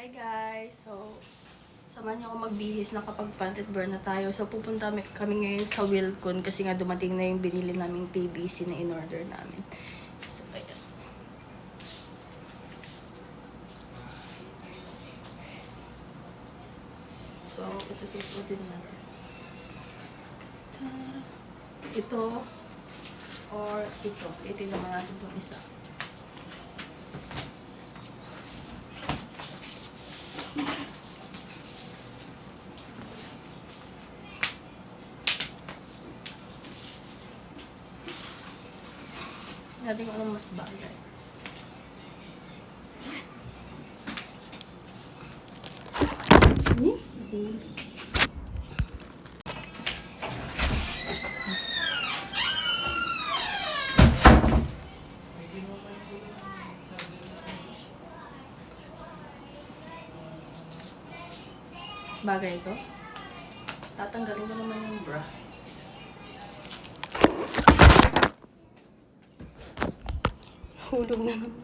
Hi guys! So, samahan niyo ako magbihis, nakapag-panted burn na tayo. So, pupunta kami ngayon sa Wilcon kasi nga dumating na yung binili naming PVC na in-order namin. So, ayan. So, ito susutin natin. Ito or ito. Ito naman natin itong isa. Natin kung anong mas bagay. Mas bagay ito. Tatanggalin ko naman yung bra. Hulog na naman.